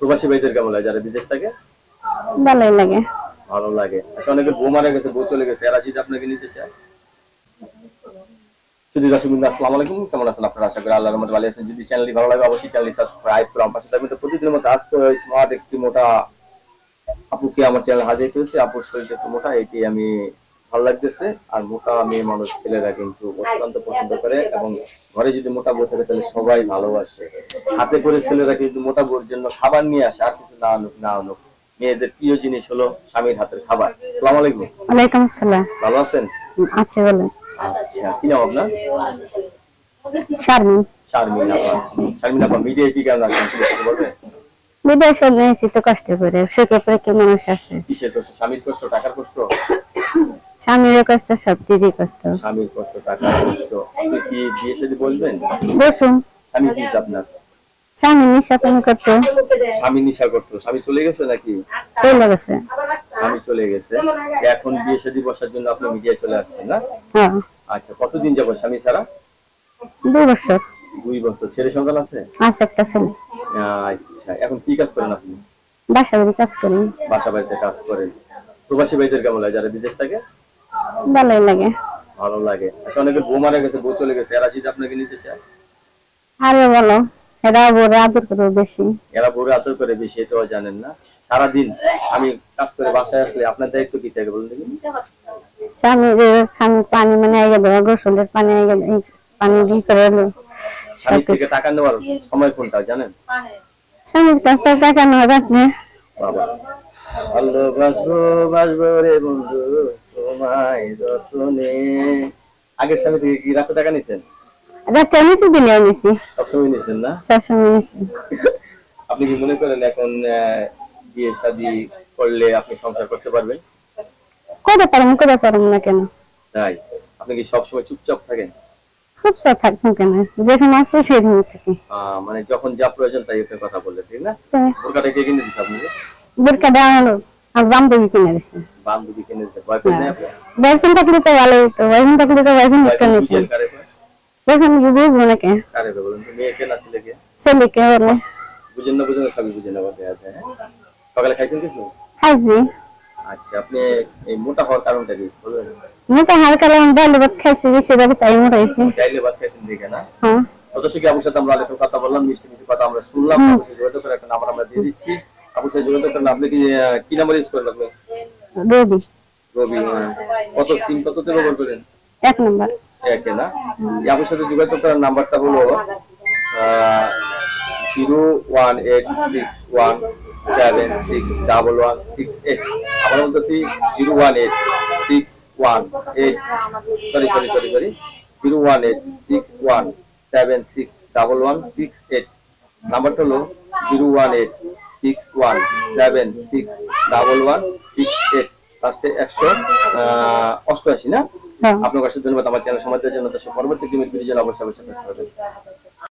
প্রবাসী ভাইদের কেমন লাগে যারা বিদেশ থাকে? ভালোই লাগে। ভালো লাগে। আচ্ছা, অনেকে বউ মারা গেছে, বউ চলে গেছে, এরা যদি আপনাকে নিতে চায়? যদি দর্শকবৃন্দ আসসালামু আলাইকুম, কেমন আছেন আপনারা? আশা করি আল্লাহর রহমতে ভালো আছেন। যদি চ্যানেলটি ভালো লাগে অবশ্যই চ্যানেলটি সাবস্ক্রাইব করুন। পাশে থাকবেন। তো প্রতিদিনের মতো আজকে স্মার্ট একটি মোটা আপুকে আমার চ্যানেল হাজির করেছি। আপুর শরীরটা একটু মোটা, এটি আমি ভালো লাগতেছে। আর মোটা মেয়ে মানুষ ছেলেরা কিন্তু অত্যন্ত পছন্দ করে, এবং ঘরে যদি মোটা বউ থাকে তাহলে সবাই ভালোবাসে। হাতে করে ছেলেরা কিন্তু মোটা বউর জন্য খাবার নিয়ে আসে, আর কিছু না আনুক না আনুক, মেয়েদের প্রিয় জিনিস হলো স্বামীর হাতের খাবার। আসসালামু আলাইকুম। ওয়ালাইকুম আসসালাম। ভালো আছেন? আছে বলেন। আচ্ছা, কি নাম আপনার? শারমিন। শারমিন আপা। শারমিন আপা, মিডিয়া কি কেমন আছেন একটু বলবেন? বিদেশ নিয়েছি তো কষ্ট করে, সুখে পরে কি মানুষ আছে? কিসের কষ্ট? স্বামীর কষ্ট, টাকার কষ্ট? স্বামীর কষ্ট, সব দিদি কষ্ট। স্বামীর কষ্ট, টাকার কষ্ট। আপনি কি বিয়ে শাদী বলবেন? বসুন। স্বামী কি আপনার? স্বামী নিশা পানি করতো। স্বামী নেশা করতো। স্বামী চলে গেছে নাকি? চলে গেছে। স্বামী চলে গেছে, এখন বিয়ে শাদী বসার জন্য আপনি মিডিয়া চলে আসছেন না? হ্যাঁ। আচ্ছা, কতদিন যাবো স্বামী ছাড়া? 2 বছর। 2 বছর। ছেলে সন্তান আছে? আছে একটা ছেলে। আচ্ছা, এখন কি কাজ করেন আপনি? বাসা বাড়ি কাজ করি। বাসা বাড়িতে কাজ করেন। প্রবাসী ভাইদের কেমন লাগে যারা বিদেশ থাকে? ভালোই লাগে। ভালো লাগে। আচ্ছা, অনেকে বউ মারা গেছে, বউ চলে গেছে, এরা যদি আপনাকে নিতে চায়? আরে বলো, এরা বড় আদর করে বেশি। এরা বউরে আদর করে বেশি, এটাও জানেন না? সারাদিন আমি কাজ করে বাসায় আসলে আপনার দায়িত্ব কি থাকে বলুন দেখি? স্বামী পানি মানে আগে দেওয়া, গোসলের পানি আগে পানি দিয়ে করে এলো। স্বামী থেকে টাকা নেওয়ার সময় কোনটা জানেন? স্বামীর কাছ থেকে টাকা নেওয়া রাখলে বাবা, ভালোবাসবো বাসবো রে বন্ধু তোমায় যতনে। আগের স্বামী থেকে কি রাতে টাকা নিছেন? রাতে নিচে দিনে নিছি। সবসময় নিছেন না? সবসময় নিছি। আপনি কি মনে করেন এখন বিয়ে শাদী করলে আপনি সংসার করতে পারবেন? করে পারবো না কেন? তাই? আপনি কি সবসময় চুপচাপ থাকেন? চুপচাপ থাকবো কেন? যেখানে আছে সেখানে থাকি। মানে যখন যা প্রয়োজন তাই আপনি কথা বললেন, ঠিক না? বোরকাটা কে কিনে দিচ্ছে আপনাকে? বোরকা দেওয়া হলো আর বান্ধবী কিনে দিচ্ছে। বান্ধবী কিনে দিচ্ছে। বয়ফ্রেন্ড নেই আপনার? বয়ফ্রেন্ড থাকলে তো ভালো হতো। বয়ফ্রেন্ড থাকলে তো বয়ফ্রেন্ড কিনে দিত। বয়ফ্রেন্ড কি বুঝবো না কে? কারে বলুন তো, মেয়ে কে না ছেলে কে? ছেলেকে বলে। বুঝেন না, বুঝেন না, সবই বুঝেন না বলতে আছে। সকালে খাইছেন কিছু? খাইছি। আচ্ছা, আপনি এই মোটা হওয়ার কারণটা কি বলবেন? মোটা হওয়ার কারণ ডাল ভাত খাইছি বেশি, রাতে তাই মোটা হয়েছি। ডাইলে ভাত খাইছেন দেখে না? হ্যাঁ। দর্শক, আপুর সাথে আমরা অনেক কথা বললাম, মিষ্টি মিষ্টি কথা আমরা শুনলাম। আপুর সাথে যোগাযোগ করে একটা নাম্বার আমরা দিয়ে দিচ্ছি। আপুর সাথে যোগাযোগ করেন। আপনি কি নাম্বার ইউজ করেন আপনি? রবি। রবি। কত সিম কততে ব্যবহার করেন? 1 নাম্বার। একে না? আপুর সাথে যোগাযোগ করার নাম্বারটা হলো 01861761168। আবার বলতেছি 01861761168। নাম্বারটা হলো 01861761168, লাস্টে 188 না? আপনার কাছে ধন্যবাদ আমার চ্যানেল সমাজের জন্য। পরবর্তী ভিডিও অবশ্যই অবশ্যই